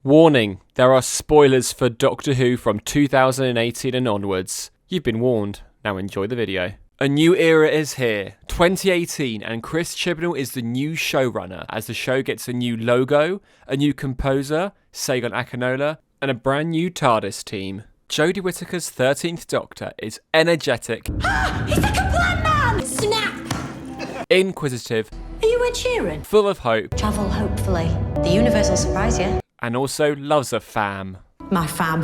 Warning, there are spoilers for Doctor Who from 2018 and onwards. You've been warned, now enjoy the video. A new era is here, 2018, and Chris Chibnall is the new showrunner as the show gets a new logo, a new composer, Sagan Akinola, and a brand new TARDIS team. Jodie Whittaker's 13th Doctor is energetic, He's like a blind man! Snap! inquisitive, Are you Ed Sheeran? full of hope, Travel hopefully. The universe will surprise you. and also loves a fam. My fam.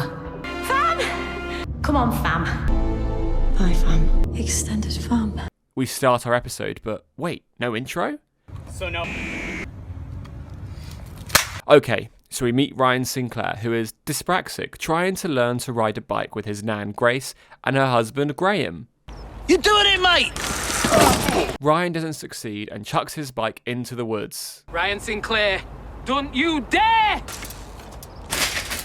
Fam! Come on, fam. Hi, fam. Extended fam. We start our episode, but wait, no intro? Okay, so we meet Ryan Sinclair, who is dyspraxic, trying to learn to ride a bike with his nan Grace and her husband Graham. You doing it, mate? Ryan doesn't succeed and chucks his bike into the woods. Ryan Sinclair, don't you dare!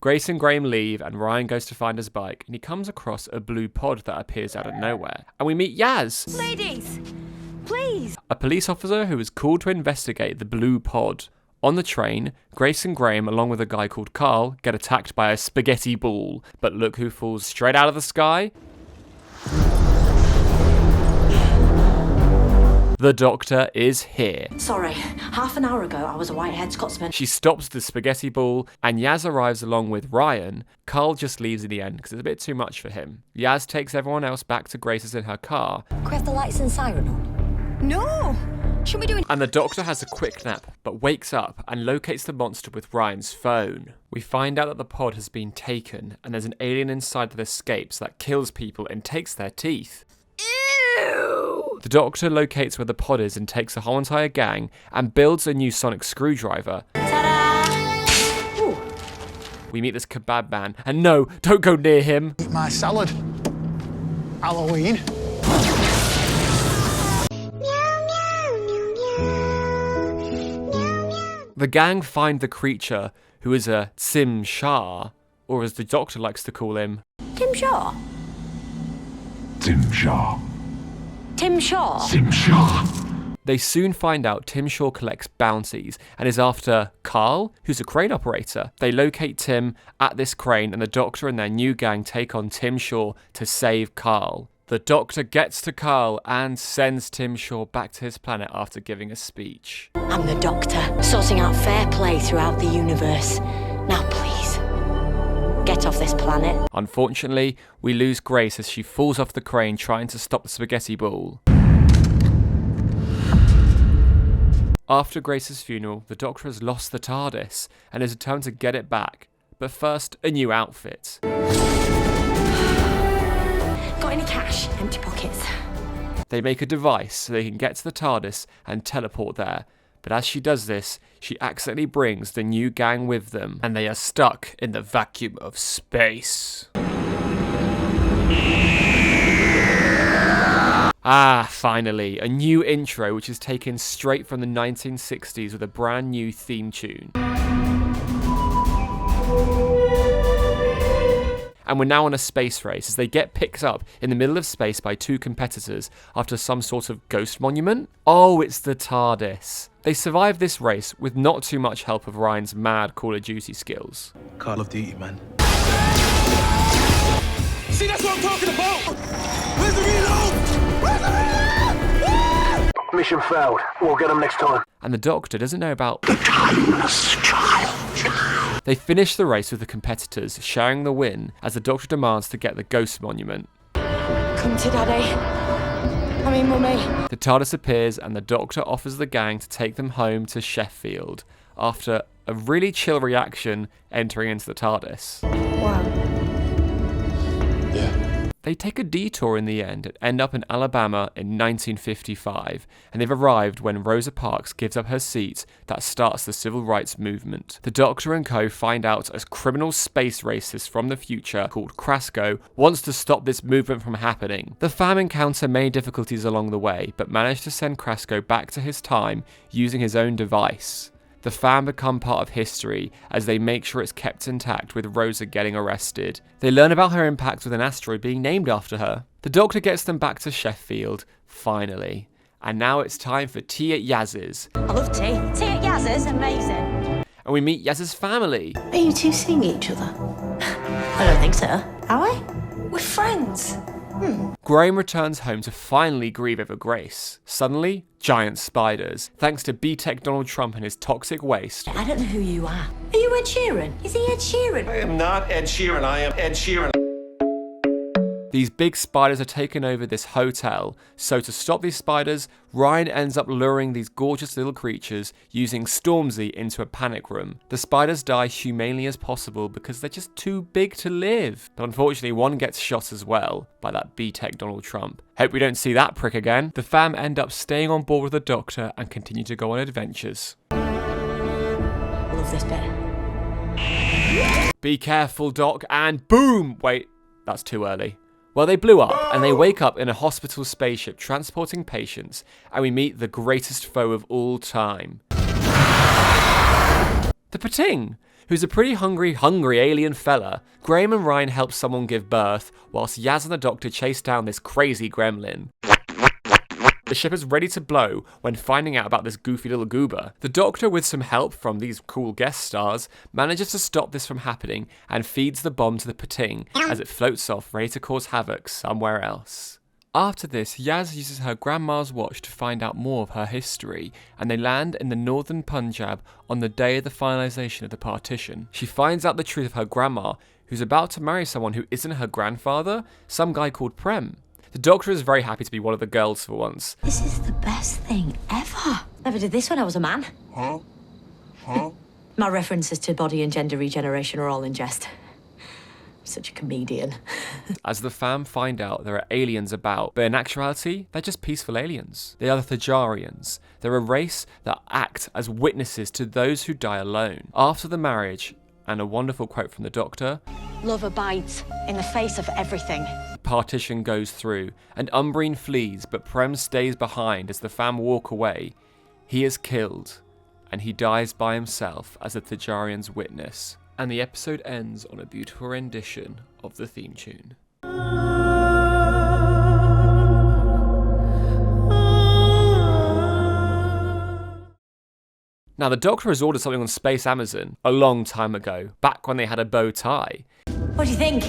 Grace and Graham leave and Ryan goes to find his bike and he comes across a blue pod that appears out of nowhere. And we meet Yaz, Ladies, please. a police officer who is called to investigate the blue pod. On the train, Grace and Graham, along with a guy called Carl, get attacked by a spaghetti ball. But look who falls straight out of the sky. The Doctor is here. Sorry, half an hour ago I was a white-haired Scotsman. She stops the spaghetti ball, and Yaz arrives along with Ryan. Carl just leaves in the end because it's a bit too much for him. Yaz takes everyone else back to Grace's in her car, Can we have the lights and siren on? No! Should we do it? and the Doctor has a quick nap, but wakes up and locates the monster with Ryan's phone. We find out that the pod has been taken, and there's an alien inside that escapes that kills people and takes their teeth. Ew! The Doctor locates where the pod is and takes the whole entire gang and builds a new sonic screwdriver. Ta-da! Ooh. We meet this kebab man, and no, don't go near him. Eat my salad. Halloween. The gang find the creature, who is a Sim Shah, or as the Doctor likes to call him, Tim Shaw? Tim Shaw. Tim Shaw? Tim Shaw. They soon find out Tim Shaw collects bounties and is after Carl, who's a crane operator. They locate Tim at this crane and the Doctor and their new gang take on Tim Shaw to save Carl. The Doctor gets to Carl and sends Tim Shaw back to his planet after giving a speech. I'm the Doctor, sorting out fair play throughout the universe. Now please, get off this planet. Unfortunately, we lose Grace as she falls off the crane trying to stop the spaghetti ball. After Grace's funeral, the Doctor has lost the TARDIS and is determined to get it back. But first, a new outfit. Got any cash? Empty pockets. They make a device so they can get to the TARDIS and teleport there. But as she does this, she accidentally brings the new gang with them, and they are stuck in the vacuum of space. Ah, finally, a new intro which is taken straight from the 1960s with a brand new theme tune. And we're now on a space race as they get picked up in the middle of space by two competitors after some sort of ghost monument. Oh, it's the TARDIS. They survive this race with not too much help of Ryan's mad Call of Duty skills. Call of Duty, man. See, that's what I'm talking about! Where's the reload? Where's the reload? Mission failed. We'll get them next time. And the Doctor doesn't know about The timeless child. They finish the race with the competitors sharing the win as the Doctor demands to get the ghost monument. Come to Daddy. I mean, Mummy. The TARDIS appears and the Doctor offers the gang to take them home to Sheffield after a really chill reaction entering into the TARDIS. Wow. Yeah. They take a detour in the end and end up in Alabama in 1955, and they've arrived when Rosa Parks gives up her seat that starts the civil rights movement. The Doctor and co find out a criminal space racist from the future called Krasko wants to stop this movement from happening. The fam encounter many difficulties along the way, but manage to send Krasko back to his time using his own device. The fam become part of history as they make sure it's kept intact with Rosa getting arrested. They learn about her impact with an asteroid being named after her. The Doctor gets them back to Sheffield, finally. And now it's time for tea at Yaz's. I love tea. Tea at Yaz's, amazing. and we meet Yaz's family. Are you two seeing each other? I don't think so. Are we? We're friends. Graham returns home to finally grieve over Grace. Suddenly, giant spiders, thanks to B-Tech Donald Trump and his toxic waste. I don't know who you are. Are you Ed Sheeran? Is he Ed Sheeran? I am not Ed Sheeran. I am Ed Sheeran. These big spiders are taking over this hotel, so to stop these spiders, Ryan ends up luring these gorgeous little creatures using Stormzy into a panic room. The spiders die humanely as possible because they're just too big to live. But unfortunately, one gets shot as well by that B-Tech Donald Trump. Hope we don't see that prick again. The fam end up staying on board with the Doctor and continue to go on adventures. I love this bit. Be careful, Doc, and boom! Wait, that's too early. Well, they blew up, and they wake up in a hospital spaceship transporting patients, and we meet the greatest foe of all time. The Pating, who's a pretty hungry alien fella. Graham and Ryan help someone give birth, whilst Yaz and the Doctor chase down this crazy gremlin. The ship is ready to blow when finding out about this goofy little goober. The Doctor, with some help from these cool guest stars, manages to stop this from happening and feeds the bomb to the Pating as it floats off ready to cause havoc somewhere else. After this, Yaz uses her grandma's watch to find out more of her history, and they land in the northern Punjab on the day of the finalisation of the partition. She finds out the truth of her grandma, who's about to marry someone who isn't her grandfather, some guy called Prem. The Doctor is very happy to be one of the girls for once. This is the best thing ever. Never did this when I was a man. Huh? My references to body and gender regeneration are all in jest. I'm such a comedian. As the fam find out there are aliens about, but in actuality, they're just peaceful aliens. They are the Thajarians. They're a race that act as witnesses to those who die alone. After the marriage, and a wonderful quote from the Doctor, Love abides in the face of everything. partition goes through, and Umbreen flees, but Prem stays behind as the fam walk away. He is killed, and he dies by himself as the Thajarians witness. And the episode ends on a beautiful rendition of the theme tune. Now, the Doctor has ordered something on Space Amazon a long time ago, back when they had a bow tie. What do you think?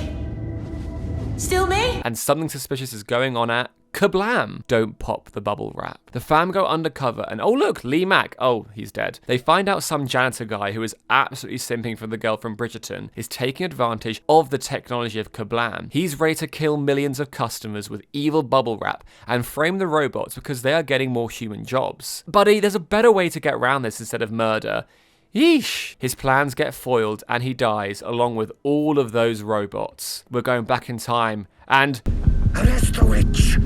Still me? And something suspicious is going on at Kablam! Don't pop the bubble wrap. The fam go undercover and oh look, Lee Mack. Oh, he's dead. They find out some janitor guy who is absolutely simping for the girl from Bridgerton is taking advantage of the technology of Kablam. He's ready to kill millions of customers with evil bubble wrap and frame the robots because they are getting more human jobs. Buddy, there's a better way to get around this instead of murder. Yeesh! His plans get foiled and he dies along with all of those robots. We're going back in time and Arrest the witch!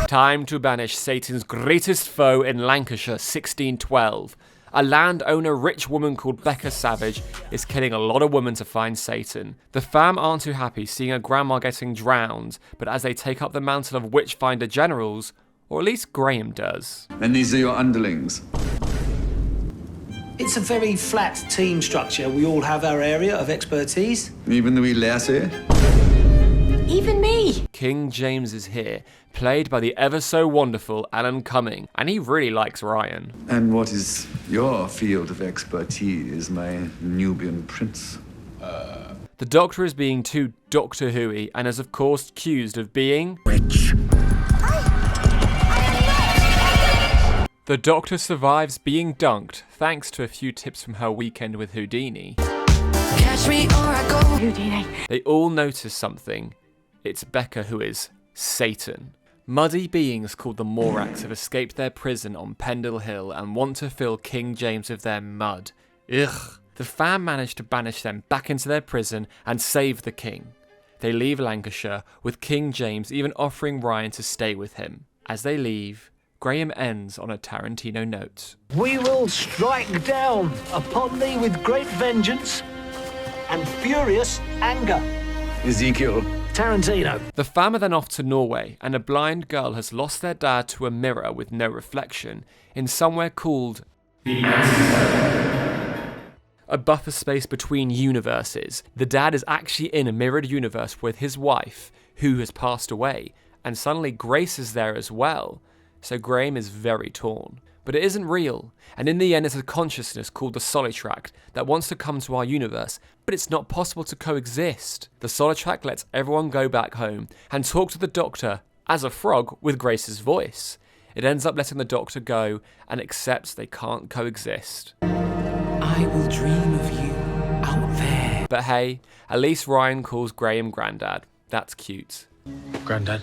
time to banish Satan's greatest foe in Lancashire, 1612. A landowner rich woman called Becca Savage is killing a lot of women to find Satan. The fam aren't too happy seeing a grandma getting drowned, but as they take up the mantle of Witchfinder generals, or at least Graham does. And these are your underlings. It's a very flat team structure. We all have our area of expertise. Even the wee lassie. Even me. King James is here, played by the ever so wonderful Alan Cumming, and he really likes Ryan. And what is your field of expertise, my Nubian prince? The Doctor is being too Doctor Who-y and is of course accused of being Witch! The Doctor survives being dunked thanks to a few tips from her weekend with Houdini. Catch me or I go. Houdini. They all notice something. It's Becca who is Satan. Muddy beings called the Moraks have escaped their prison on Pendle Hill and want to fill King James with their mud. Ugh. The fam managed to banish them back into their prison and save the king. They leave Lancashire, with King James even offering Ryan to stay with him. As they leave, Graham ends on a Tarantino note. We will strike down upon thee with great vengeance and furious anger. Ezekiel. Tarantino. The fam are then off to Norway, and a blind girl has lost their dad to a mirror with no reflection in somewhere called a buffer space between universes. The dad is actually in a mirrored universe with his wife, who has passed away, and suddenly Grace is there as well. So Graham is very torn. but it isn't real. And in the end, it's a consciousness called the Solitract that wants to come to our universe, but it's not possible to coexist. The Solitract lets everyone go back home and talk to the Doctor as a frog with Grace's voice. It ends up letting the Doctor go and accepts they can't coexist. I will dream of you out there. But hey, at least Ryan calls Graham Grandad. That's cute. Granddad.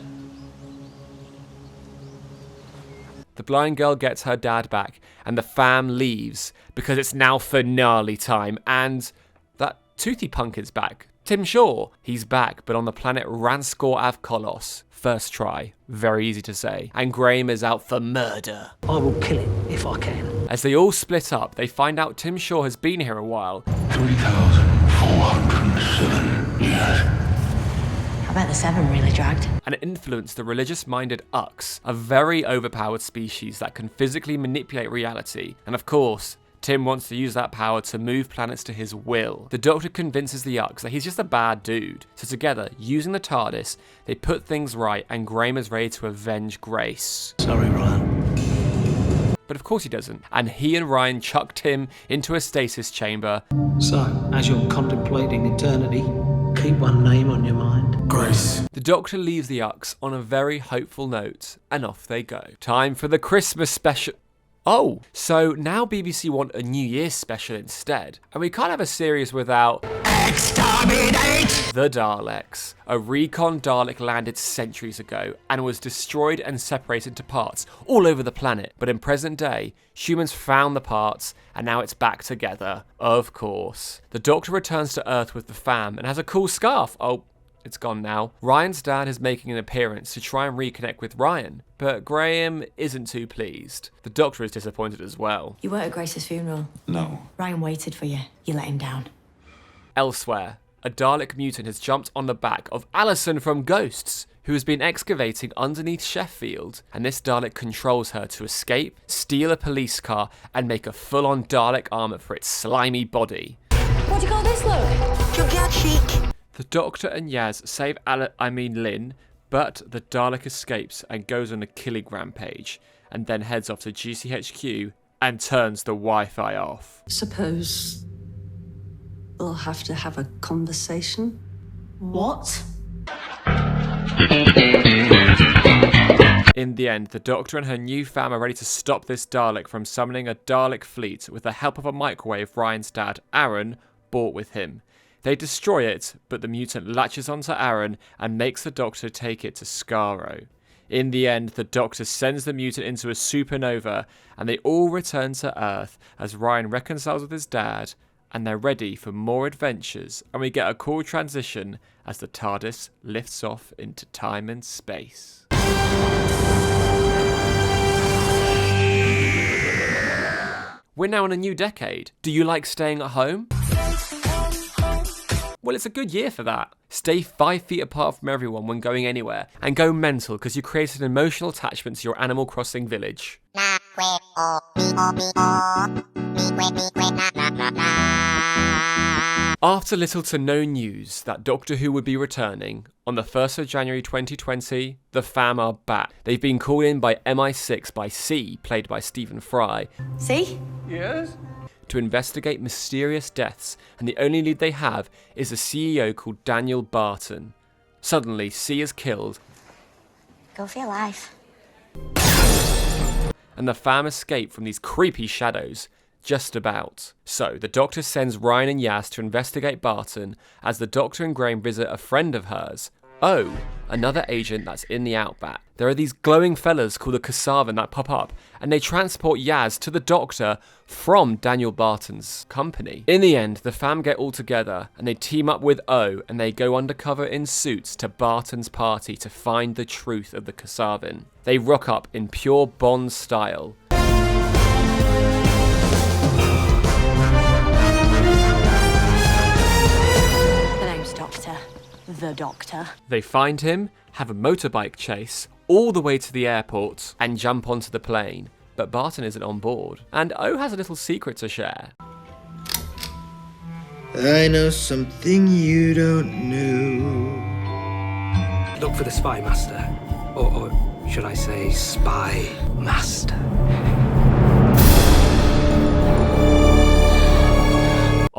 The blind girl gets her dad back, and the fam leaves, because it's now finale time, and that toothy pumpkin's back. Tim Shaw, he's back, but on the planet Ranskor Avkolos. First try, very easy to say. And Graham is out for murder. I will kill it if I can. As they all split up, they find out Tim Shaw has been here a while. 3,407 years. I bet the 7 really dragged. And influenced the religious-minded Ux, a very overpowered species that can physically manipulate reality. And of course, Tim wants to use that power to move planets to his will. The Doctor convinces the Ux that he's just a bad dude. So together, using the TARDIS, they put things right and Graham is ready to avenge Grace. Sorry, Ryan. But of course he doesn't. And he and Ryan chuck Tim into a stasis chamber. So, as you're contemplating eternity, keep one name on your mind. Grace. The Doctor leaves the Ux on a very hopeful note, and off they go. Time for the Christmas special. Oh, so now BBC want a New Year's special instead, and we can't have a series without Exterminate the Daleks. A recon Dalek landed centuries ago and was destroyed and separated into parts all over the planet. But in present day, humans found the parts and now it's back together, of course. The Doctor returns to Earth with the fam and has a cool scarf. Oh, it's gone now. Ryan's dad is making an appearance to try and reconnect with Ryan, but Graham isn't too pleased. The Doctor is disappointed as well. You weren't at Grace's funeral. No. Ryan waited for you. You let him down. Elsewhere, a Dalek mutant has jumped on the back of Alison from Ghosts, who has been excavating underneath Sheffield, and this Dalek controls her to escape, steal a police car, and make a full-on Dalek armour for its slimy body. What do you call this look? Junkyard chic. The Doctor and Yaz save Lynn, but the Dalek escapes and goes on a killing rampage, and then heads off to GCHQ and turns the Wi-Fi off. Suppose we'll have to have a conversation. What? In the end, the Doctor and her new fam are ready to stop this Dalek from summoning a Dalek fleet with the help of a microwave Ryan's dad, Aaron, brought with him. They destroy it, but the mutant latches onto Aaron and makes the Doctor take it to Skaro. In the end, the Doctor sends the mutant into a supernova, and they all return to Earth as Ryan reconciles with his dad, and they're ready for more adventures, and we get a cool transition as the TARDIS lifts off into time and space. We're now in a new decade. Do you like staying at home? Well, it's a good year for that. Stay 5 feet apart from everyone when going anywhere, and go mental because you created an emotional attachment to your Animal Crossing village. After little to no news that Doctor Who would be returning, on the 1st of January 2020, the fam are back. They've been called in by MI6 by C, played by Stephen Fry. See? Yes? To investigate mysterious deaths, and the only lead they have is a CEO called Daniel Barton. Suddenly, C is killed. Go for your life. And the fam escape from these creepy shadows. Just about. So, the Doctor sends Ryan and Yaz to investigate Barton as the Doctor and Graham visit a friend of hers. Oh, another agent that's in the Outback. There are these glowing fellas called the Kasavan that pop up, and they transport Yaz to the Doctor from Daniel Barton's company. In the end, the fam get all together, and they team up with O, and they go undercover in suits to Barton's party to find the truth of the Kasavan. They rock up in pure Bond style. The Doctor. They find him, have a motorbike chase, all the way to the airport, and jump onto the plane. But Barton isn't on board, and O has a little secret to share. I know something you don't know. Look for the spy master. Or should I say, spy master.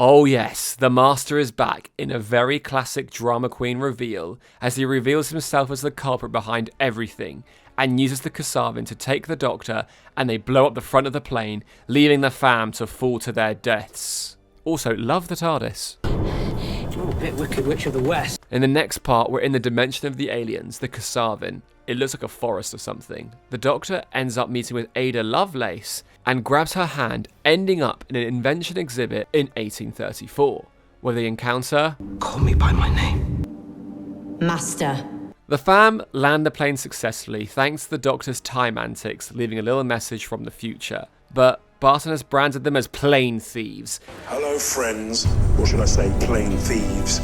Oh yes, the Master is back in a very classic drama queen reveal as he reveals himself as the culprit behind everything and uses the Kasavin to take the Doctor, and they blow up the front of the plane, leaving the fam to fall to their deaths. Also, love the TARDIS. Oh, a bit Wicked Witch of the West. In the next part, we're in the dimension of the aliens, the Kasavin. It looks like a forest or something. The Doctor ends up meeting with Ada Lovelace and grabs her hand, ending up in an invention exhibit in 1834, where they encounter... Call me by my name. Master. The fam land the plane successfully thanks to the Doctor's time antics, leaving a little message from the future. But Barton has branded them as plane thieves. Hello, friends. Or should I say, plane thieves.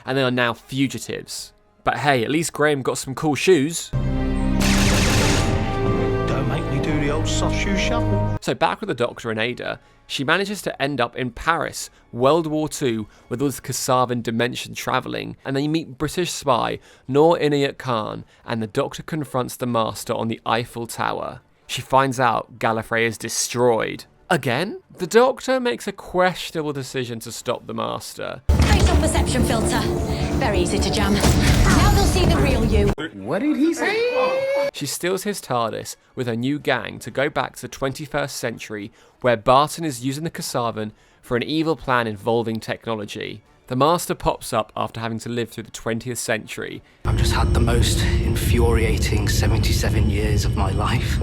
And they are now fugitives. But hey, at least Graham got some cool shoes. Don't make me do the old soft shoe shuffle. So back with the Doctor and Ada, she manages to end up in Paris, World War II, with all this Kasavin dimension travelling, and they meet British spy Noor Inayat Khan, and the Doctor confronts the Master on the Eiffel Tower. She finds out Gallifrey is destroyed. Again? The Doctor makes a questionable decision to stop the Master. Facial perception filter. Very easy to jam. Now they'll see the real you. What did he say? She steals his TARDIS with her new gang to go back to the 21st century, where Barton is using the Kasavin for an evil plan involving technology. The Master pops up after having to live through the 20th century. I've just had the most infuriating 77 years of my life.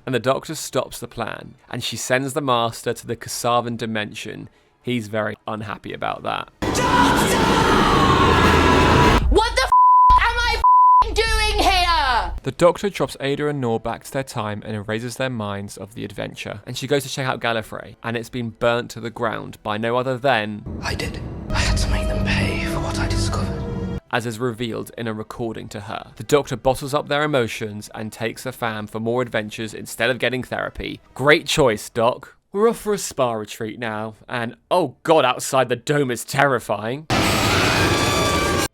And the Doctor stops the plan, and she sends the Master to the Kasavin dimension. He's very unhappy about that. What the am I doing here? The Doctor drops Ada and Noor back to their time and erases their minds of the adventure. And she goes to check out Gallifrey, and it's been burnt to the ground by no other than... I did. I had to make them pay for what I discovered. As is revealed in a recording to her. The Doctor bottles up their emotions and takes the fam for more adventures instead of getting therapy. Great choice, Doc. We're off for a spa retreat now, and oh god, outside the dome is terrifying.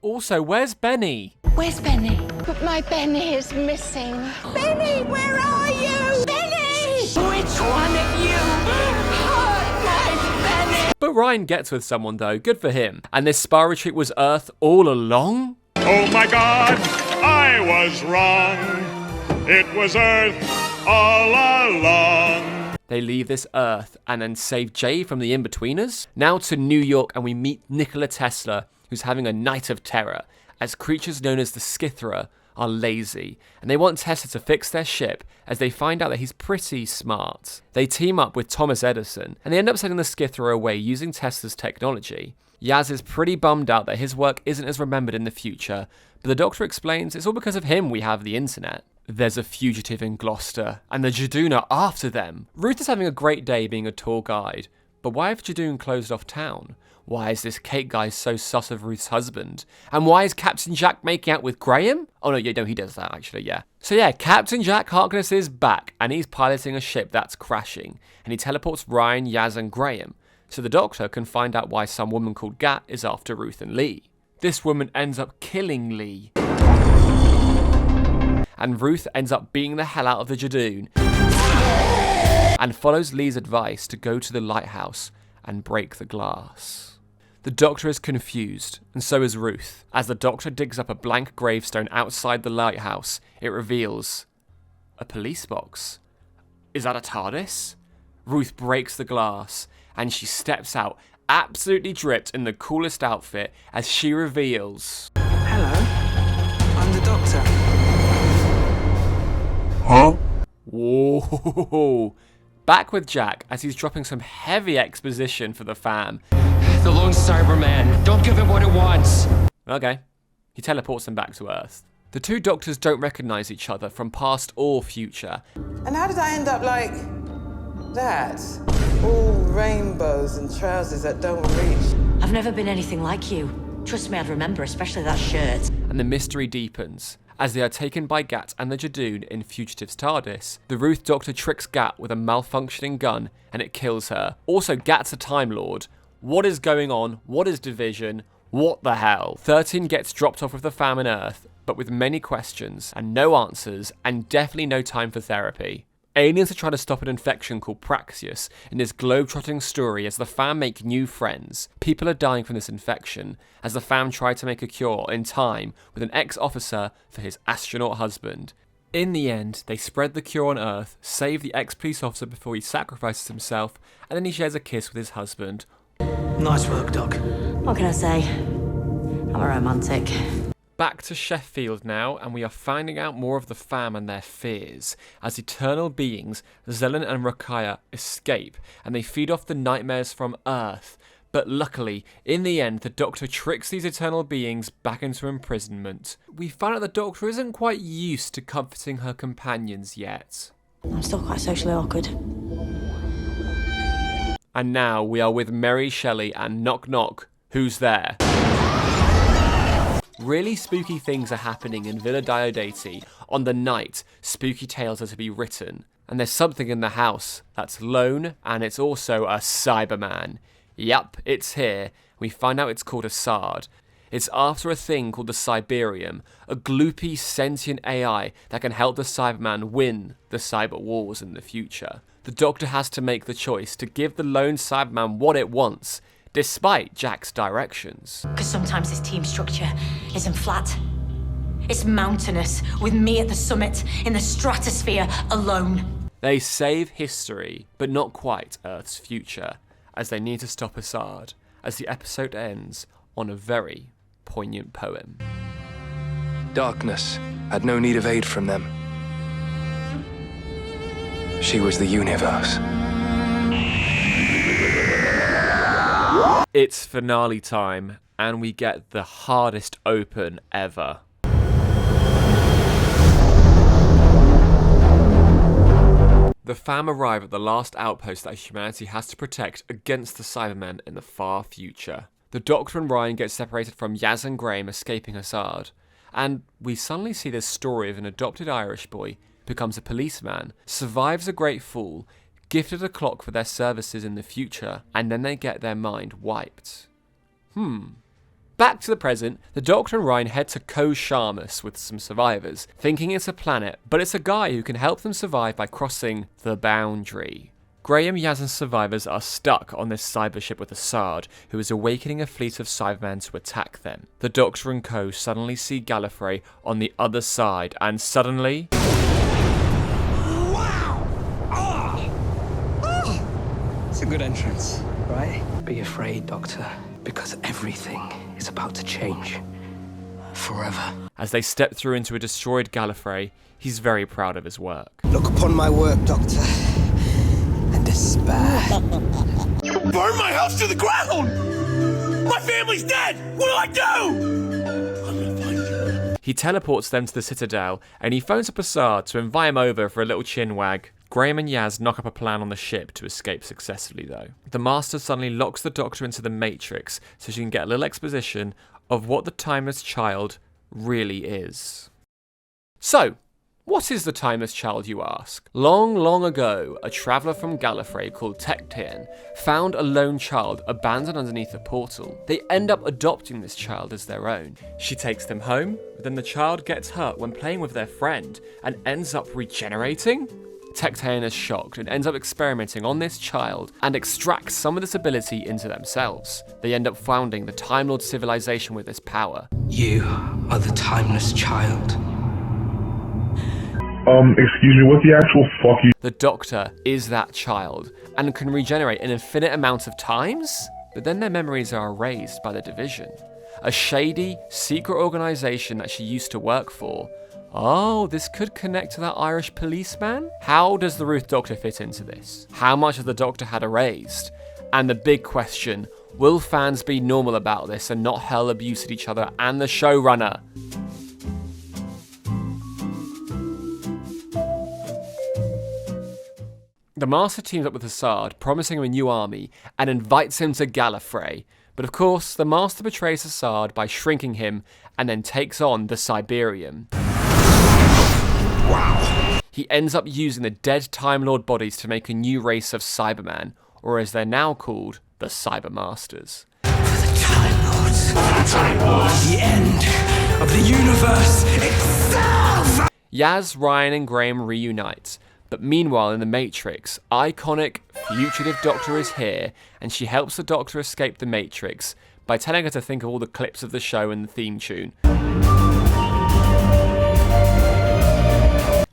Also, where's Benny? Where's Benny? But my Benny is missing. Benny, where are you? Benny! Which one of you hurt my Benny? But Ryan gets with someone though, good for him. And this spa retreat was Earth all along? Oh my God, I was wrong. It was Earth all along. They leave this Earth and then save Jay from the In-Betweeners. Now to New York, and we meet Nikola Tesla, who's having a night of terror, as creatures known as the Scythera are lazy, and they want Tesla to fix their ship as they find out that he's pretty smart. They team up with Thomas Edison, and they end up sending the Scythera away using Tesla's technology. Yaz is pretty bummed out that his work isn't as remembered in the future, but the Doctor explains it's all because of him we have the internet. There's a fugitive in Gloucester, and the Jadoon are after them. Ruth is having a great day being a tour guide, but why have Jadoon closed off town? Why is this Kate guy so sus of Ruth's husband? And why is Captain Jack making out with Graham? Oh no, yeah, no, he does that actually, yeah. So yeah, Captain Jack Harkness is back, and he's piloting a ship that's crashing, and he teleports Ryan, Yaz, and Graham, so the Doctor can find out why some woman called Gat is after Ruth and Lee. This woman ends up killing Lee. And Ruth ends up beating the hell out of the Jadoon and follows Lee's advice to go to the lighthouse and break the glass. The Doctor is confused, and so is Ruth. As the Doctor digs up a blank gravestone outside the lighthouse, it reveals a police box. Is that a TARDIS? Ruth breaks the glass, and she steps out, absolutely dripped in the coolest outfit, as she reveals... Hello, I'm the Doctor. Huh? Whoa! Back with Jack as he's dropping some heavy exposition for the fam. The lone Cyberman. Don't give it what it wants. Okay. He teleports them back to Earth. The two Doctors don't recognise each other from past or future. And how did I end up like that? All rainbows and trousers that don't reach. I've never been anything like you. Trust me, I'd remember, especially that shirt. And the mystery deepens. As they are taken by Gat and the Jadoon in Fugitive's TARDIS, the Ruth Doctor tricks Gat with a malfunctioning gun and it kills her. Also, Gat's a Time Lord. What is going on? What is division? What the hell? 13 gets dropped off with the fam on Earth, but with many questions and no answers and definitely no time for therapy. Aliens are trying to stop an infection called Praxeus in this globe-trotting story as the fam make new friends. People are dying from this infection as the fam try to make a cure in time with an ex-officer for his astronaut husband. In the end, they spread the cure on Earth, save the ex-police officer before he sacrifices himself, and then he shares a kiss with his husband. Nice work, Doc. What can I say? I'm a romantic. Back to Sheffield now, and we are finding out more of the fam and their fears. As eternal beings, Zelen and Rakaya escape, and they feed off the nightmares from Earth. But luckily, in the end, the Doctor tricks these eternal beings back into imprisonment. We find out the Doctor isn't quite used to comforting her companions yet. I'm still quite socially awkward. And now we are with Mary Shelley and Knock Knock, who's there? Really spooky things are happening in Villa Diodati on the night spooky tales are to be written. And there's something in the house that's lone, and it's also a Cyberman. Yup, it's here. We find out it's called a Sard. It's after a thing called the Cyberium, a gloopy sentient AI that can help the Cyberman win the cyber wars in the future. The Doctor has to make the choice to give the lone Cyberman what it wants, despite Jack's directions. Because sometimes this team structure isn't flat. It's mountainous, with me at the summit, in the stratosphere, alone. They save history, but not quite Earth's future, as they need to stop Assad, as the episode ends on a very poignant poem. Darkness had no need of aid from them. She was the universe. It's finale time, and we get the hardest open ever. The fam arrive at the last outpost that humanity has to protect against the Cybermen in the far future. The Doctor and Ryan get separated from Yaz and Graham escaping Assad, and we suddenly see this story of an adopted Irish boy who becomes a policeman, survives a great fall, gifted a clock for their services in the future, and then they get their mind wiped. Back to the present, the Doctor and Ryan head to Ko Shamus with some survivors, thinking it's a planet, but it's a guy who can help them survive by crossing the boundary. Graham, Yaz and survivors are stuck on this cyber ship with Assad, who is awakening a fleet of Cybermen to attack them. The Doctor and Co suddenly see Gallifrey on the other side, and suddenly... It's a good entrance, right? Be afraid, Doctor, because everything is about to change. Forever. As they step through into a destroyed Gallifrey, he's very proud of his work. Look upon my work, Doctor, and despair. You burned my house to the ground! My family's dead! What'll I do? I'm gonna find you. He teleports them to the Citadel, and he phones up Assad to invite him over for a little chin wag. Graham and Yaz knock up a plan on the ship to escape successfully, though. The Master suddenly locks the Doctor into the Matrix so she can get a little exposition of what the Timeless Child really is. So, what is the Timeless Child, you ask? Long, long ago, a traveller from Gallifrey called Tectean found a lone child abandoned underneath a portal. They end up adopting this child as their own. She takes them home, but then the child gets hurt when playing with their friend and ends up regenerating? Tectean is shocked and ends up experimenting on this child and extracts some of this ability into themselves. They end up founding the Time Lord civilization with this power. You are the Timeless Child. Excuse me, what the actual fuck you... The Doctor is that child and can regenerate an infinite amount of times? But then their memories are erased by the Division, a shady, secret organisation that she used to work for. Oh, this could connect to that Irish policeman? How does the Ruth Doctor fit into this? How much of the Doctor had erased? And the big question, will fans be normal about this and not hurl abuse at each other and the showrunner? The Master teams up with Assad, promising him a new army, and invites him to Gallifrey. But of course, the Master betrays Assad by shrinking him and then takes on the Cyberium. Wow. He ends up using the dead Time Lord bodies to make a new race of Cyberman, or as they're now called, the Cybermasters. The end of the universe itself! Yaz, Ryan and Graham reunite, But meanwhile in the Matrix, iconic fugitive Doctor is here, and she helps the Doctor escape the Matrix by telling her to think of all the clips of the show and the theme tune.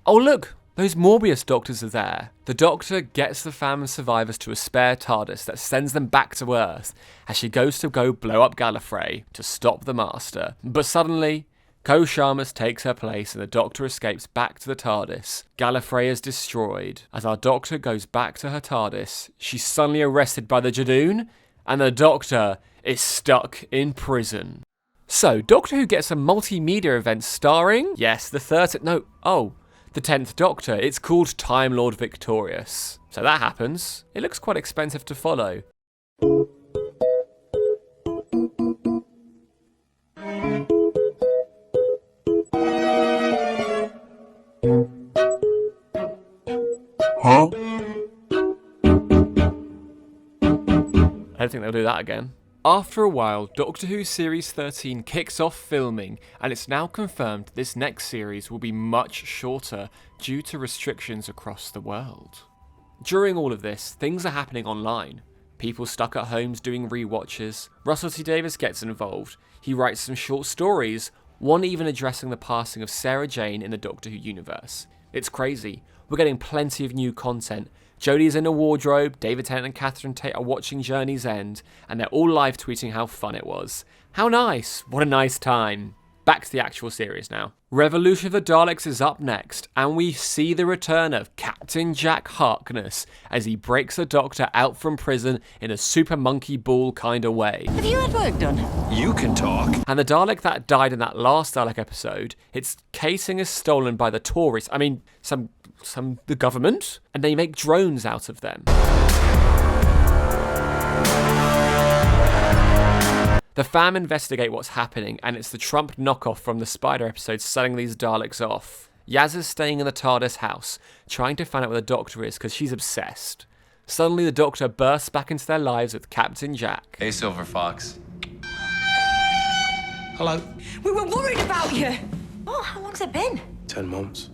Oh look! Those Morbius doctors are there. The Doctor gets the famine survivors to a spare TARDIS that sends them back to Earth as she goes to go blow up Gallifrey to stop the Master. But suddenly, Ko Sharmus takes her place and the Doctor escapes back to the TARDIS. Gallifrey is destroyed. As our Doctor goes back to her TARDIS, she's suddenly arrested by the Jadoon, and the Doctor is stuck in prison. So, Doctor Who gets a multimedia event starring, yes, the 10th Doctor. It's called Time Lord Victorious. So that happens. It looks quite expensive to follow. Huh? I don't think they'll do that again. After a while, Doctor Who Series 13 kicks off filming, and it's now confirmed this next series will be much shorter due to restrictions across the world. During all of this, things are happening online. People stuck at homes doing rewatches. Russell T Davies gets involved. He writes some short stories, one even addressing the passing of Sarah Jane in the Doctor Who universe. It's crazy. We're getting plenty of new content. Jodie's in a wardrobe, David Tennant and Catherine Tate are watching Journey's End, and they're all live tweeting how fun it was. How nice! What a nice time. Back to the actual series now. Revolution of the Daleks is up next, and we see the return of Captain Jack Harkness as he breaks the Doctor out from prison in a Super Monkey Ball kind of way. Have you had work done? You can talk. And the Dalek that died in that last Dalek episode, its casing is stolen by the Tories. I mean, the government, and they make drones out of them. The fam investigate what's happening, and it's the Trump knockoff from the Spider episode selling these Daleks off. Yaz is staying in the TARDIS house, trying to find out where the Doctor is because she's obsessed. Suddenly the Doctor bursts back into their lives with Captain Jack. Hey, Silver Fox. Hello. We were worried about you. Oh, how long's it been? 10 months.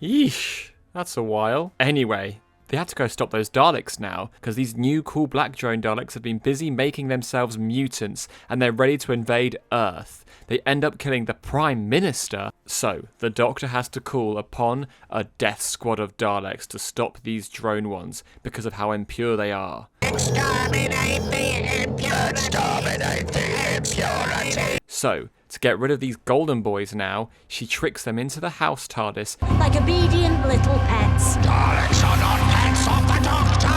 Yeesh, that's a while. Anyway, they had to go stop those Daleks now, because these new cool black drone Daleks have been busy making themselves mutants, and they're ready to invade Earth. They end up killing the Prime Minister, so the Doctor has to call upon a death squad of Daleks to stop these drone ones, because of how impure they are. Exterminate the impurity! Exterminate the impurity! So, to get rid of these golden boys now, she tricks them into the house TARDIS. Like obedient little pets. Daleks are not pets of the Doctor!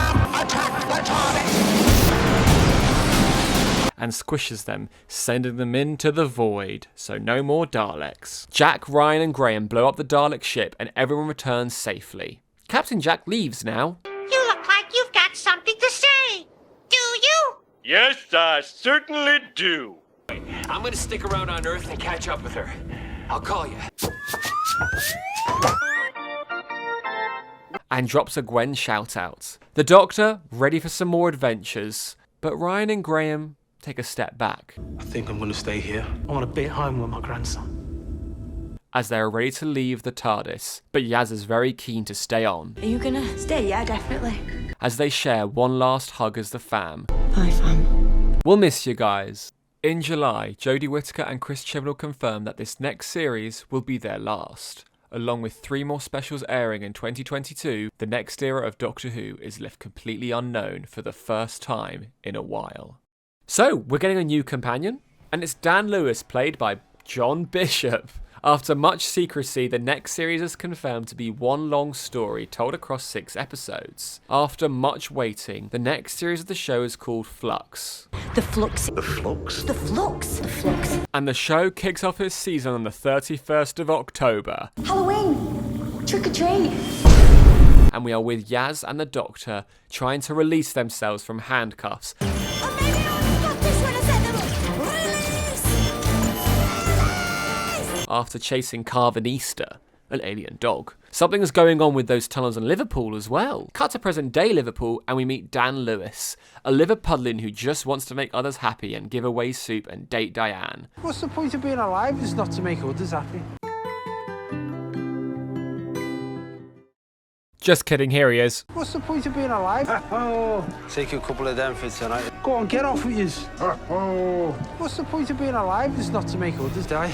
Attack the TARDIS! And squishes them, sending them into the void, so no more Daleks. Jack, Ryan and Graham blow up the Dalek ship and everyone returns safely. Captain Jack leaves now. You look like you've got something to say. Do you? Yes, I certainly do. I'm gonna stick around on Earth and catch up with her. I'll call you. And drops a Gwen shout out. The Doctor, ready for some more adventures, but Ryan and Graham take a step back. I think I'm going to stay here. I want to be at home with my grandson. As they are ready to leave the TARDIS, but Yaz is very keen to stay on. Are you gonna stay? Yeah, definitely. As they share one last hug as the fam. Bye, fam. We'll miss you guys. In July, Jodie Whittaker and Chris Chibnall confirmed that this next series will be their last. Along with 3 more specials airing in 2022, the next era of Doctor Who is left completely unknown for the first time in a while. So, we're getting a new companion, and it's Dan Lewis, played by John Bishop. After much secrecy, the next series is confirmed to be one long story told across 6 episodes. After much waiting, the next series of the show is called Flux. The Flux. The Flux? The Flux. The Flux. And the show kicks off its season on the 31st of October. Halloween. Trick or treat. And we are with Yaz and the Doctor trying to release themselves from handcuffs. After chasing Carven Easter, an alien dog. Something is going on with those tunnels in Liverpool as well. Cut to present day Liverpool and we meet Dan Lewis, a Liverpudlian who just wants to make others happy and give away soup and date Diane. What's the point of being alive if it's not to make others happy? Just kidding, here he is. What's the point of being alive? Take a couple of them for tonight. Go on, get off with yous. What's the point of being alive? It's not to make others die.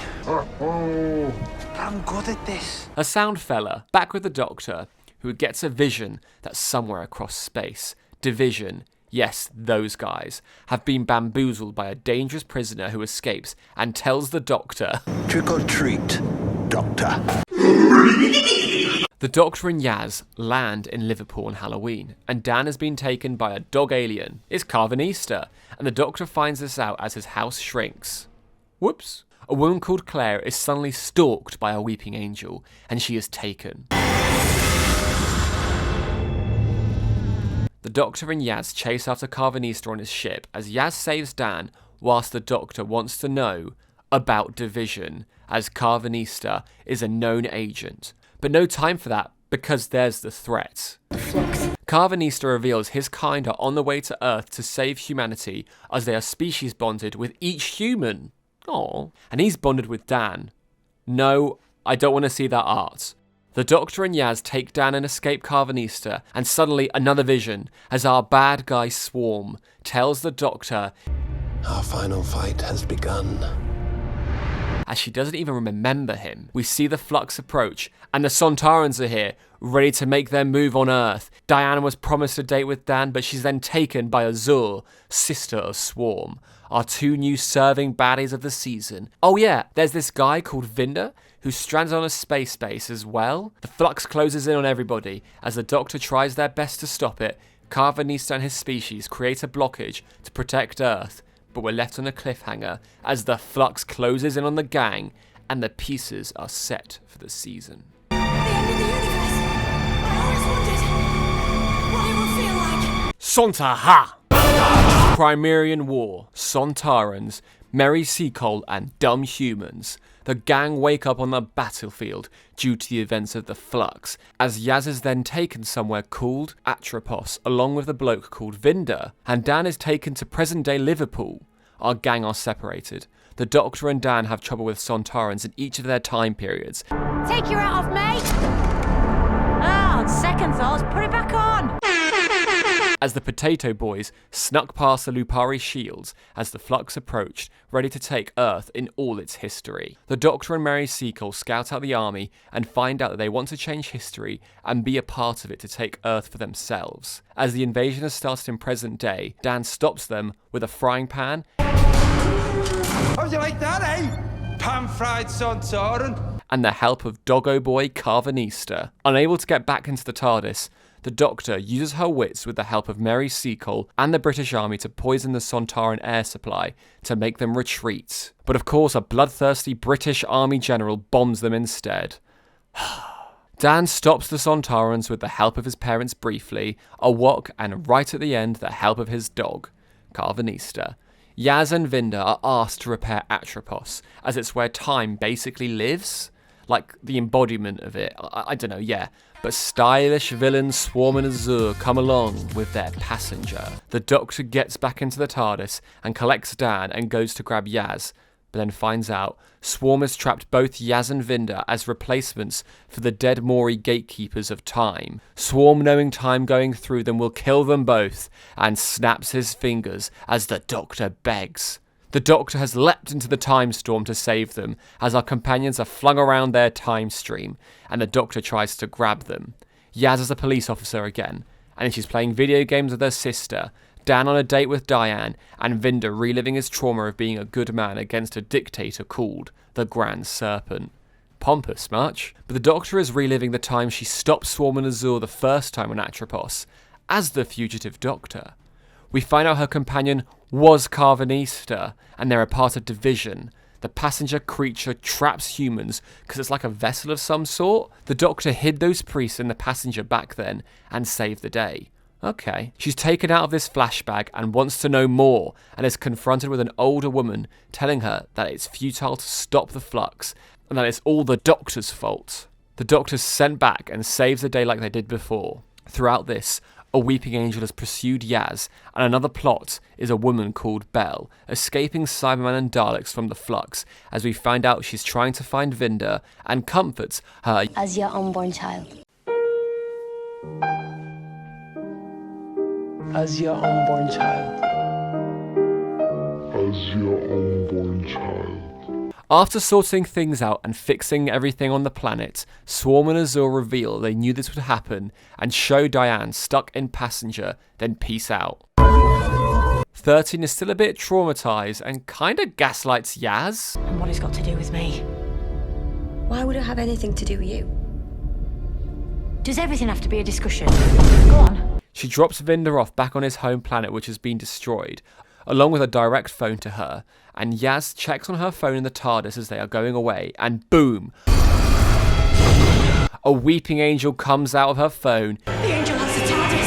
I'm good at this. A sound fella, back with the Doctor, who gets a vision that somewhere across space, Division, yes, those guys, have been bamboozled by a dangerous prisoner who escapes and tells the Doctor, Trick or treat, Doctor. The Doctor and Yaz land in Liverpool on Halloween, and Dan has been taken by a dog alien. It's Carvanista, and the Doctor finds this out as his house shrinks. Whoops. A woman called Claire is suddenly stalked by a weeping angel, and she is taken. The Doctor and Yaz chase after Carvanista on his ship as Yaz saves Dan, whilst the Doctor wants to know about Division, as Carvanista is a known agent. But no time for that, because there's the threat. Carvanista reveals his kind are on the way to Earth to save humanity, as they are species bonded with each human. Aww. And he's bonded with Dan. No, I don't want to see that art. The Doctor and Yaz take Dan and escape Carvanista, and suddenly another vision, as our bad guy Swarm tells the Doctor, Our final fight has begun. As she doesn't even remember him. We see the Flux approach, and the Sontarans are here, ready to make their move on Earth. Diana was promised a date with Dan, but she's then taken by Azur, sister of Swarm, our two new serving baddies of the season. Oh yeah, there's this guy called Vinder, who's stranded on a space base as well. The Flux closes in on everybody, as the Doctor tries their best to stop it. Carvanista and his species create a blockage to protect Earth, but we're left on a cliffhanger as the Flux closes in on the gang, and the pieces are set for the season. The end of the universe. I always wondered what it would feel like. Sontaha! Primerian War, Sontarans, Merry Seacole, and dumb humans. The gang wake up on the battlefield due to the events of the Flux, as Yaz is then taken somewhere called Atropos, along with a bloke called Vinder, and Dan is taken to present-day Liverpool. Our gang are separated. The Doctor and Dan have trouble with Sontarans in each of their time periods. Take your hat off, mate. On second thoughts, put it back on. As the Potato Boys snuck past the Lupari shields as the Flux approached, ready to take Earth in all its history. The Doctor and Mary Seacole scout out the army and find out that they want to change history and be a part of it to take Earth for themselves. As the invasion has started in present day, Dan stops them with a frying pan. How'd you like that, eh? Pan-fried Sontaran. And the help of Doggo Boy Carvanista. Unable to get back into the TARDIS, the Doctor uses her wits with the help of Mary Seacole and the British Army to poison the Sontaran air supply to make them retreat. But of course, a bloodthirsty British Army general bombs them instead. Dan stops the Sontarans with the help of his parents briefly, a wok, and right at the end, the help of his dog, Carvanista. Yaz and Vinder are asked to repair Atropos, as it's where time basically lives. Like the embodiment of it. I don't know, yeah. But stylish villains Swarm and Azur come along with their passenger. The Doctor gets back into the TARDIS and collects Dan and goes to grab Yaz, but then finds out Swarm has trapped both Yaz and Vinder as replacements for the dead Maury gatekeepers of time. Swarm, knowing time going through them will kill them both, and snaps his fingers as the Doctor begs. The Doctor has leapt into the time storm to save them, as our companions are flung around their time stream, and the Doctor tries to grab them. Yaz is a police officer again, and she's playing video games with her sister, Dan on a date with Diane, and Vinder reliving his trauma of being a good man against a dictator called the Grand Serpent. Pompous much? But the Doctor is reliving the time she stopped Swarm and Azur the first time on Atropos, as the fugitive Doctor. We find out her companion was Carvanista, and they're a part of Division. The passenger creature traps humans because it's like a vessel of some sort. The Doctor hid those priests in the passenger back then and saved the day. Okay. She's taken out of this flashback and wants to know more, and is confronted with an older woman telling her that it's futile to stop the Flux and that it's all the Doctor's fault. The Doctor's sent back and saves the day like they did before. Throughout this, a weeping angel has pursued Yaz, and another plot is a woman called Belle, escaping Cybermen and Daleks from the Flux, as we find out she's trying to find Vinder and comforts her as your unborn child. As your unborn child. As your unborn child. After sorting things out and fixing everything on the planet, Swarm and Azure reveal they knew this would happen and show Diane stuck in passenger, then peace out. 13 is still a bit traumatized and kinda gaslights Yaz. And what it's got to do with me? Why would it have anything to do with you? Does everything have to be a discussion? Go on. She drops Vinder off back on his home planet, which has been destroyed, along with a direct phone to her, and Yaz checks on her phone in the TARDIS as they are going away, and boom! A weeping angel comes out of her phone. The angel has the TARDIS!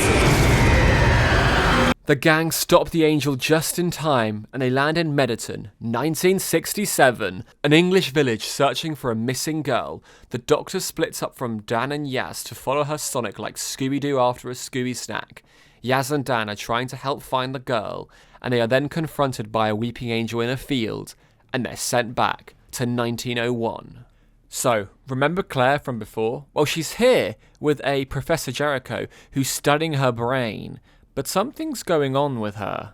The gang stop the angel just in time, and they land in Mediton, 1967, an English village searching for a missing girl. The Doctor splits up from Dan and Yaz to follow her Sonic like Scooby-Doo after a Scooby snack. Yaz and Dan are trying to help find the girl, and they are then confronted by a weeping angel in a field, and they're sent back to 1901. So, remember Claire from before? Well, she's here with a Professor Jericho who's studying her brain, but something's going on with her.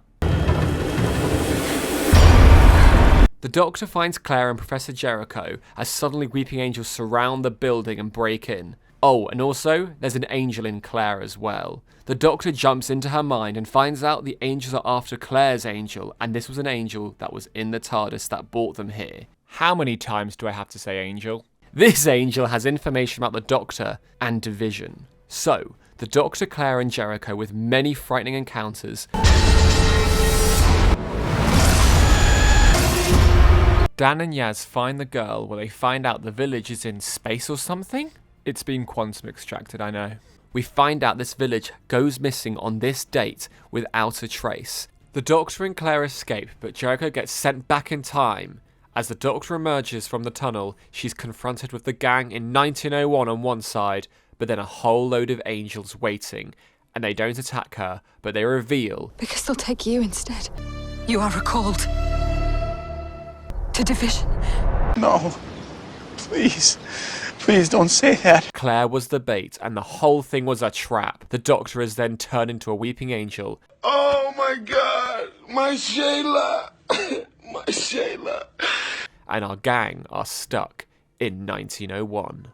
The Doctor finds Claire and Professor Jericho as suddenly weeping angels surround the building and break in. Oh, and also, there's an angel in Claire as well. The Doctor jumps into her mind and finds out the angels are after Claire's angel, and this was an angel that was in the TARDIS that brought them here. How many times do I have to say angel? This angel has information about the Doctor and Division. So, the Doctor, Claire and Jericho with many frightening encounters. Dan and Yaz find the girl where they find out the village is in space or something? It's been quantum extracted, I know. We find out this village goes missing on this date without a trace. The Doctor and Claire escape, but Jericho gets sent back in time. As the Doctor emerges from the tunnel, she's confronted with the gang in 1901 on one side, but then a whole load of angels waiting, and they don't attack her, but they reveal... Because they'll take you instead. You are recalled to Division. No. Please. Please don't say that. Claire was the bait, and the whole thing was a trap. The Doctor is then turned into a weeping angel. Oh my God, my Shayla, my Shayla. And our gang are stuck in 1901.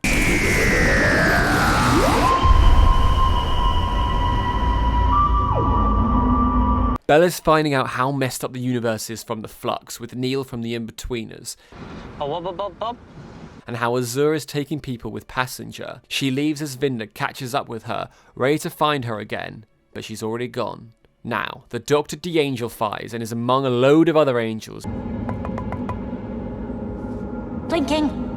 Bella's finding out how messed up the universe is from the Flux, with Neil from the In-Betweeners. And how Azure is taking people with Passenger. She leaves as Vinder catches up with her, ready to find her again, but she's already gone. Now, the Doctor de-angelifies and is among a load of other angels. Blinking.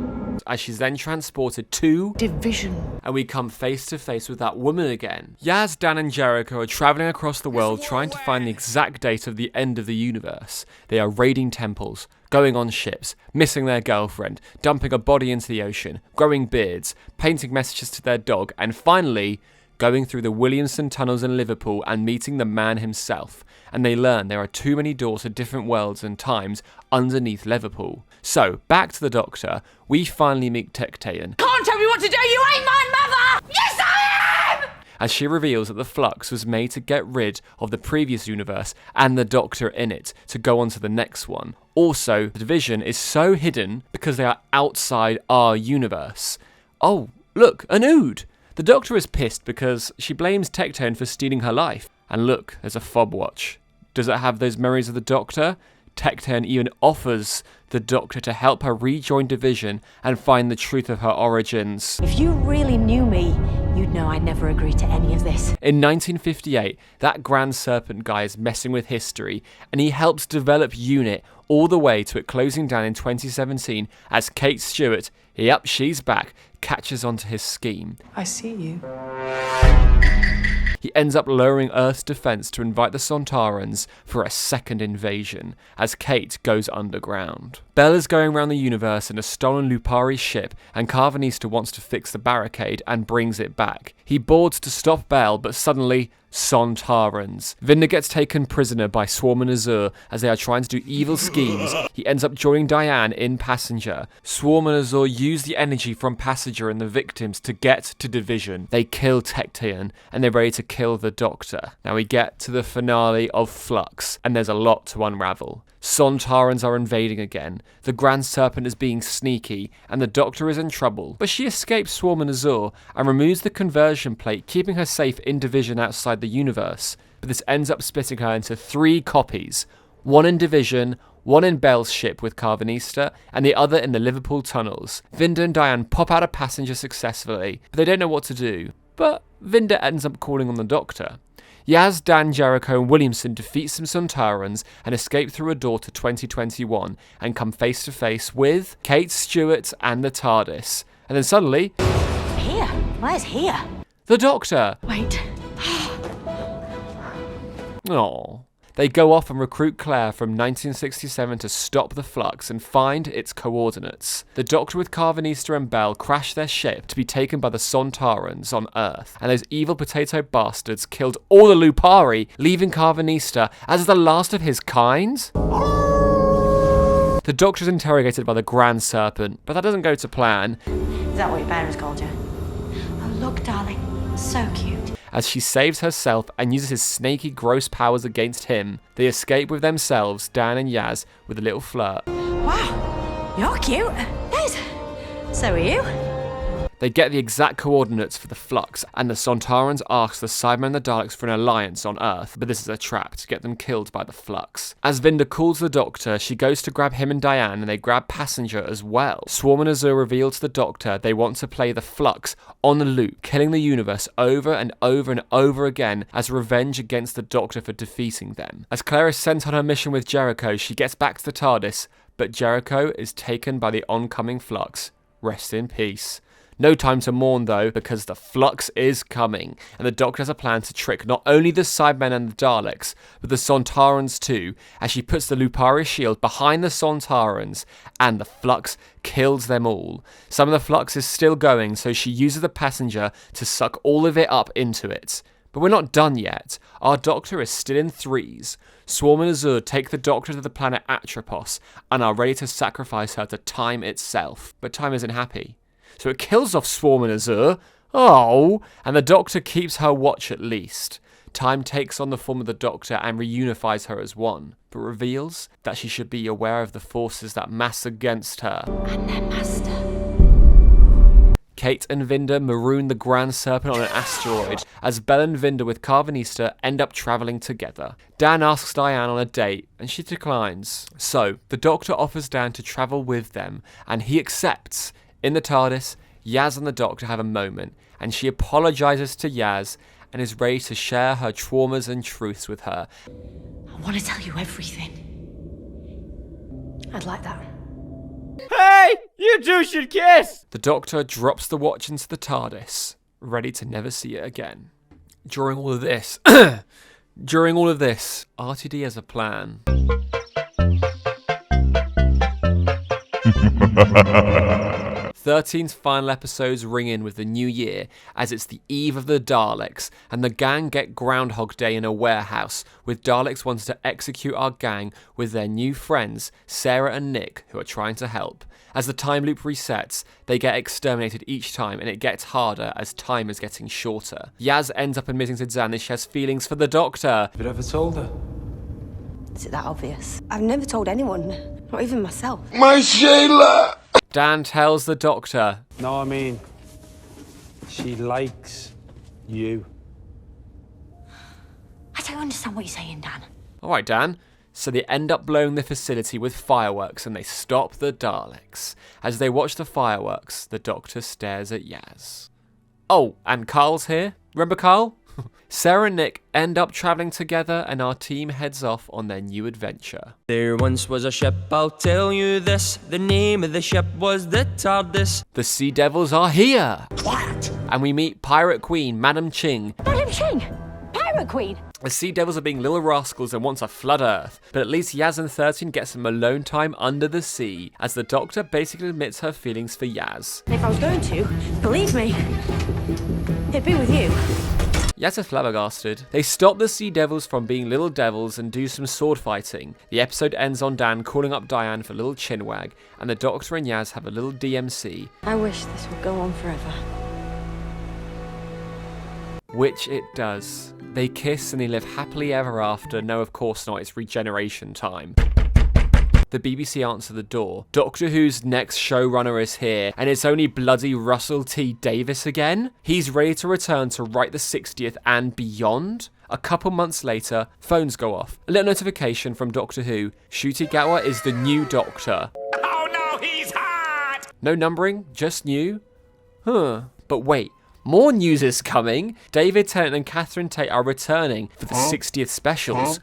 As she's then transported to Division. And we come face to face with that woman again. Yaz, Dan and Jericho are travelling across the world trying to find the exact date of the end of the universe. They are raiding temples, going on ships, missing their girlfriend, dumping a body into the ocean, growing beards, painting messages to their dog, and finally going through the Williamson tunnels in Liverpool and meeting the man himself. And they learn there are too many doors to different worlds and times underneath Liverpool. So, back to the Doctor, we finally meet Tectean. Can't tell me what to do, you ain't my mother! Yes, I am! As she reveals that the Flux was made to get rid of the previous universe and the Doctor in it to go on to the next one. Also, the Division is so hidden because they are outside our universe. Oh, look, an Ood! The Doctor is pissed because she blames Tectean for stealing her life. And look, there's a fob watch. Does it have those memories of the Doctor? Tectean even offers the Doctor to help her rejoin Division and find the truth of her origins. If you really knew me, you'd know I'd never agree to any of this. In 1958, that Grand Serpent guy is messing with history, and he helps develop UNIT all the way to it closing down in 2017 as Kate Stewart, yep, she's back, catches onto his scheme. I see you. He ends up lowering Earth's defense to invite the Sontarans for a second invasion, as Kate goes underground. Bella's going around the universe in a stolen Lupari ship, and Carvanista wants to fix the barricade and brings it back. He boards to stop Belle, but suddenly, Sontarans. Vinda gets taken prisoner by Swarm and Azure as they are trying to do evil schemes. He ends up joining Diane in Passenger. Swarm and Azure use the energy from Passenger and the victims to get to Division. They kill Tectean and they're ready to kill the Doctor. Now we get to the finale of Flux, and there's a lot to unravel. Sontarans are invading again. The Grand Serpent is being sneaky, and the Doctor is in trouble. But she escapes Swarm and Azure and removes the conversion plate, keeping her safe in Division outside the universe. But this ends up splitting her into 3 copies. One in Division, one in Bell's ship with Carvanista, and the other in the Liverpool tunnels. Vinda and Diane pop out a Passenger successfully, but they don't know what to do. But Vinda ends up calling on the Doctor. Yaz, Dan, Jericho and Williamson defeat some Sontarans and escape through a door to 2021 and come face to face with Kate Stewart and the TARDIS. And then suddenly... Here? Where's here? The Doctor! Wait. Aww. They go off and recruit Claire from 1967 to stop the flux and find its coordinates. The Doctor with Carvanista and Bell crash their ship to be taken by the Sontarans on Earth, and those evil potato bastards killed all the Lupari, leaving Carvanista as the last of his kind? The Doctor is interrogated by the Grand Serpent, but that doesn't go to plan. Is that what your parents called you? Oh, look, darling. So cute. As she saves herself and uses his snaky, gross powers against him, they escape with themselves, Dan and Yaz, with a little flirt. Wow, you're cute. Yes, so are you. They get the exact coordinates for the flux, and the Sontarans ask the Cybermen and the Daleks for an alliance on Earth, but this is a trap to get them killed by the flux. As Vinda calls the Doctor, she goes to grab him and Diane, and they grab Passenger as well. Swarm and Azure reveal to the Doctor they want to play the flux on the loop, killing the universe over and over and over again as revenge against the Doctor for defeating them. As Claire is sent on her mission with Jericho, she gets back to the TARDIS, but Jericho is taken by the oncoming flux. Rest in peace. No time to mourn though, because the flux is coming, and the Doctor has a plan to trick not only the Cybermen and the Daleks, but the Sontarans too, as she puts the Lupari shield behind the Sontarans, and the flux kills them all. Some of the flux is still going, so she uses the Passenger to suck all of it up into it. But we're not done yet. Our Doctor is still in threes. Swarm and Azure take the Doctor to the planet Atropos, and are ready to sacrifice her to Time itself. But Time isn't happy. So it kills off Swarm and Azure. Oh! And the Doctor keeps her watch at least. Time takes on the form of the Doctor and reunifies her as one, but reveals that she should be aware of the forces that mass against her. And their master. Kate and Vinda maroon the Grand Serpent on an asteroid, as Bell and Vinda with Carvanista end up travelling together. Dan asks Diane on a date, and she declines. So, the Doctor offers Dan to travel with them, and he accepts. In the TARDIS, Yaz and the Doctor have a moment, and she apologises to Yaz and is ready to share her traumas and truths with her. I want to tell you everything. I'd like that. Hey! You two should kiss! The Doctor drops the watch into the TARDIS, ready to never see it again. During all of this, RTD has a plan. 13's final episodes ring in with the new year, as it's the eve of the Daleks, and the gang get Groundhog Day in a warehouse, with Daleks wanting to execute our gang with their new friends, Sarah and Nick, who are trying to help. As the time loop resets, they get exterminated each time, and it gets harder as time is getting shorter. Yaz ends up admitting to Dan that she has feelings for the Doctor. Have you ever told her? Is it that obvious? I've never told anyone, not even myself. My Shayla! Dan tells the Doctor. No, I mean, she likes you. I don't understand what you're saying, Dan. Alright, Dan. So they end up blowing the facility with fireworks and they stop the Daleks. As they watch the fireworks, the Doctor stares at Yaz. Oh, and Carl's here. Remember Carl? Sarah and Nick end up travelling together and our team heads off on their new adventure. There once was a ship, I'll tell you this. The name of the ship was the TARDIS. The Sea Devils are here! What? And we meet Pirate Queen, Madam Ching. Madam Ching! Pirate Queen! The Sea Devils are being little rascals and want to flood Earth, but at least Yaz and 13 get some alone time under the sea, as the Doctor basically admits her feelings for Yaz. If I was going to, believe me, it'd be with you. Yaz is flabbergasted. They stop the Sea Devils from being little devils and do some sword fighting. The episode ends on Dan calling up Diane for a little chinwag, and the Doctor and Yaz have a little DMC. I wish this would go on forever. Which it does. They kiss and they live happily ever after. No, of course not, it's regeneration time. The BBC answer the door. Doctor Who's next showrunner is here, and it's only bloody Russell T Davies again? He's ready to return to write the 60th and beyond? A couple months later, phones go off. A little notification from Doctor Who. Ncuti Gatwa is the new Doctor. Oh no, he's hot! No numbering, just new? Huh. But wait. More news is coming. David Tennant and Catherine Tate are returning for the 60th specials.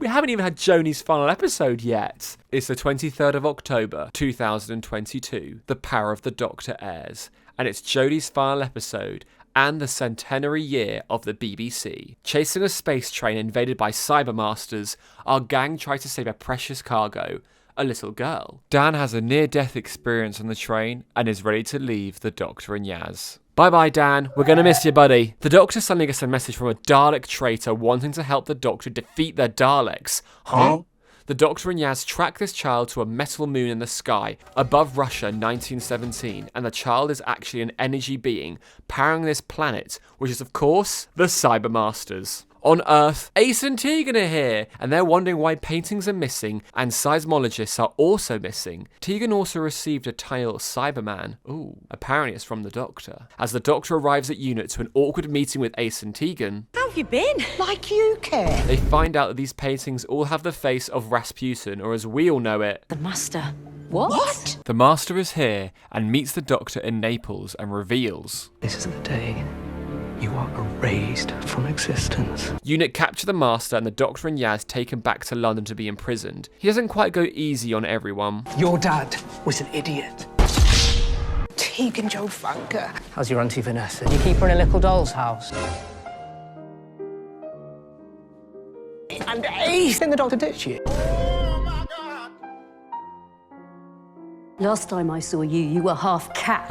We haven't even had Joni's final episode yet. It's the 23rd of October, 2022. The Power of the Doctor airs. And it's Jodie's final episode and the centenary year of the BBC. Chasing a space train invaded by cybermasters, our gang try to save a precious cargo. A little girl. Dan has a near-death experience on the train and is ready to leave the Doctor and Yaz. Bye-bye, Dan. We're gonna miss you, buddy. The Doctor suddenly gets a message from a Dalek traitor wanting to help the Doctor defeat the Daleks. Huh? The Doctor and Yaz track this child to a metal moon in the sky above Russia 1917, and the child is actually an energy being powering this planet, which is, of course, the Cybermasters. On Earth, Ace and Tegan are here, and they're wondering why paintings are missing and seismologists are also missing. Tegan also received a tiny little Cyberman. Ooh, apparently it's from the Doctor. As the Doctor arrives at unit to an awkward meeting with Ace and Tegan, How have you been? Like you care. they find out that these paintings all have the face of Rasputin, or as we all know it, The Master. What? the Master is here and meets the Doctor in Naples and reveals. This is the day you are erased from existence. Unit capture the Master and the Doctor and Yaz take him back to London to be imprisoned. He doesn't quite go easy on everyone. Your dad was an idiot. Tegan Joe Funker. How's your Auntie Vanessa? You keep her in a little doll's house. And Ace! Then the Doctor ditched you. Last time I saw you, you were half cat.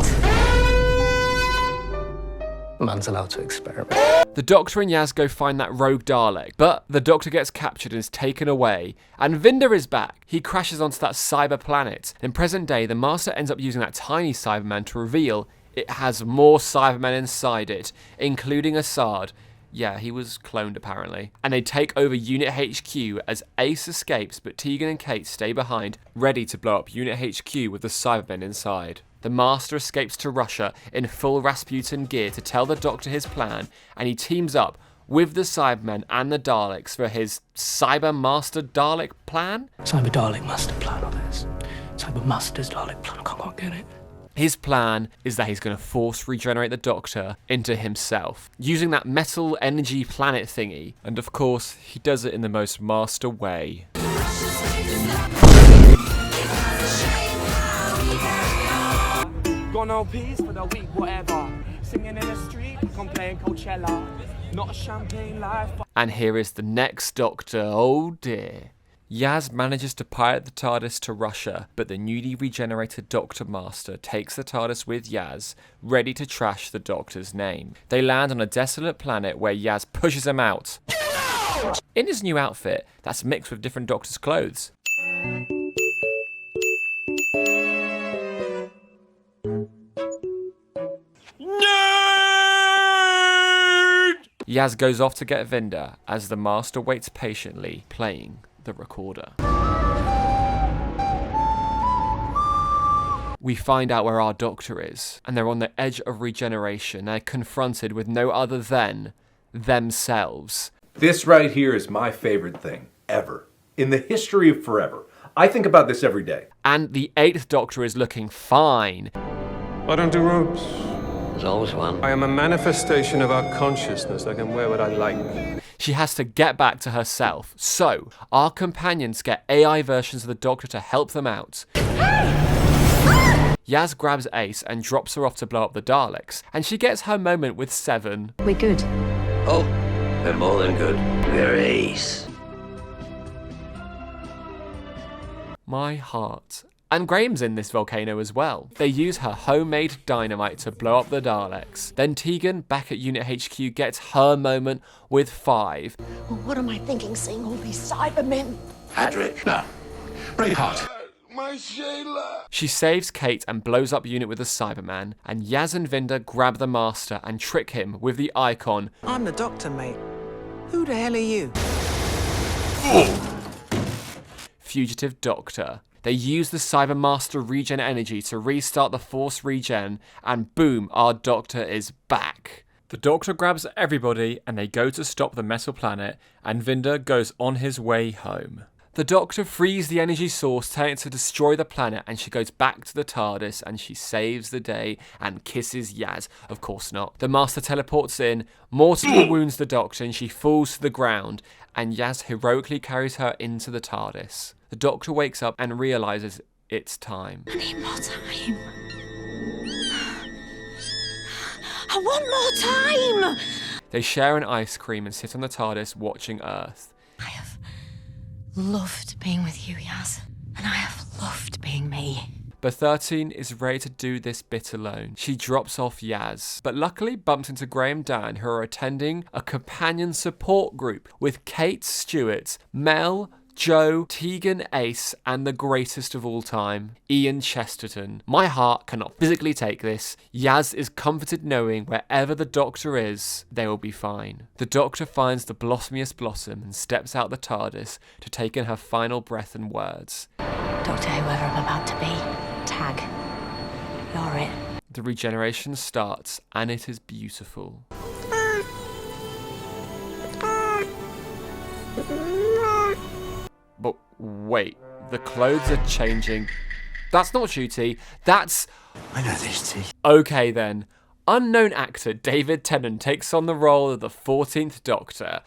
Man's allowed to experiment. The Doctor and Yaz go find that rogue Dalek, but the Doctor gets captured and is taken away. And Vinder is back. He crashes onto that cyber planet. In present day, the Master ends up using that tiny Cyberman to reveal it has more Cybermen inside it, including Assad. Yeah, he was cloned apparently. And they take over Unit HQ as Ace escapes, but Tegan and Kate stay behind, ready to blow up Unit HQ with the Cybermen inside. The Master escapes to Russia in full Rasputin gear to tell the Doctor his plan, and he teams up with the Cybermen and the Daleks for his Cyber Master Dalek plan? Cyber Dalek Master plan on this. Cyber Master's Dalek plan, I can't quite get it. His plan is that he's going to force regenerate the Doctor into himself, using that metal energy planet thingy. And of course, he does it in the most master way. Got no peace for the week, whatever. Singing in the street, I'm playing Coachella. Not a champagne life. And here is the next Doctor, oh dear. Yaz manages to pirate the TARDIS to Russia, but the newly regenerated Doctor Master takes the TARDIS with Yaz, ready to trash the Doctor's name. They land on a desolate planet where Yaz pushes him out. In his new outfit, that's mixed with different Doctor's clothes. Yaz goes off to get Vinder, as the Master waits patiently, playing the recorder. We find out where our Doctor is, and they're on the edge of regeneration. They're confronted with no other than themselves. This right here is my favorite thing, ever. In the history of forever. I think about this every day. And the 8th Doctor is looking fine. I don't do robes. There's always one. I am a manifestation of our consciousness. I can wear what I like. She has to get back to herself. So, our companions get AI versions of the Doctor to help them out. Yaz grabs Ace and drops her off to blow up the Daleks, and she gets her moment with Seven. We're good. Oh, we're more than good. We're ace. My heart And Graham's in this volcano as well. They use her homemade dynamite to blow up the Daleks. Then Tegan, back at Unit HQ, gets her moment with 5. Well, what am I thinking seeing all these Cybermen? Hadrick. No. Braveheart. My Shayla. She saves Kate and blows up Unit with a Cyberman, and Yaz and Vinda grab the Master and trick him with the icon. I'm the Doctor, mate. Who the hell are you? Fugitive Doctor. They use the Cybermaster regen energy to restart the Force regen, and boom, our Doctor is back. The Doctor grabs everybody and they go to stop the metal planet, and Vinda goes on his way home. The Doctor frees the energy source, telling it to destroy the planet, and she goes back to the TARDIS and she saves the day and kisses Yaz. Of course not. The Master teleports in, mortally wounds the Doctor, and she falls to the ground, and Yaz heroically carries her into the TARDIS. The Doctor wakes up and realises it's time. I need more time. I want more time! They share an ice cream and sit on the TARDIS watching Earth. I have loved being with you, Yaz. And I have loved being me. But 13 is ready to do this bit alone. She drops off Yaz, but luckily bumps into Graham Dan, who are attending a companion support group with Kate Stewart, Mel, Joe, Tegan Ace, and the greatest of all time, Ian Chesterton. My heart cannot physically take this. Yaz is comforted knowing wherever the Doctor is, they will be fine. The Doctor finds the blossomiest blossom and steps out the TARDIS to take in her final breath and words. Doctor, whoever I'm about to be, tag. You're it. The regeneration starts, and it is beautiful. But wait, the clothes are changing. That's not Shooty, that's... I know this, T. Okay then. Unknown actor David Tennant takes on the role of the 14th Doctor.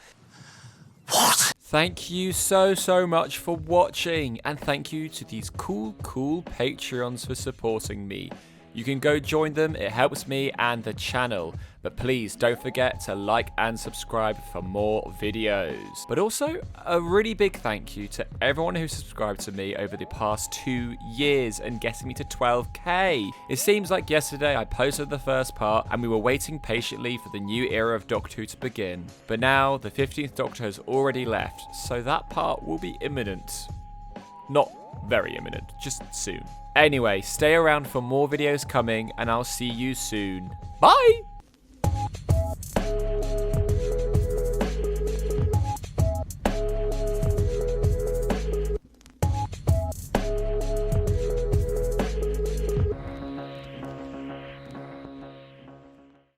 What? Thank you so much for watching, and thank you to these cool Patreons for supporting me. You can go join them, it helps me and the channel. But please don't forget to like and subscribe for more videos. But also, a really big thank you to everyone who subscribed to me over the past 2 years and getting me to 12k. It seems like yesterday I posted the first part and we were waiting patiently for the new era of Doctor Who to begin. But now the 15th Doctor has already left, so that part will be imminent. Not very imminent, just soon. Anyway, stay around for more videos coming, and I'll see you soon. Bye!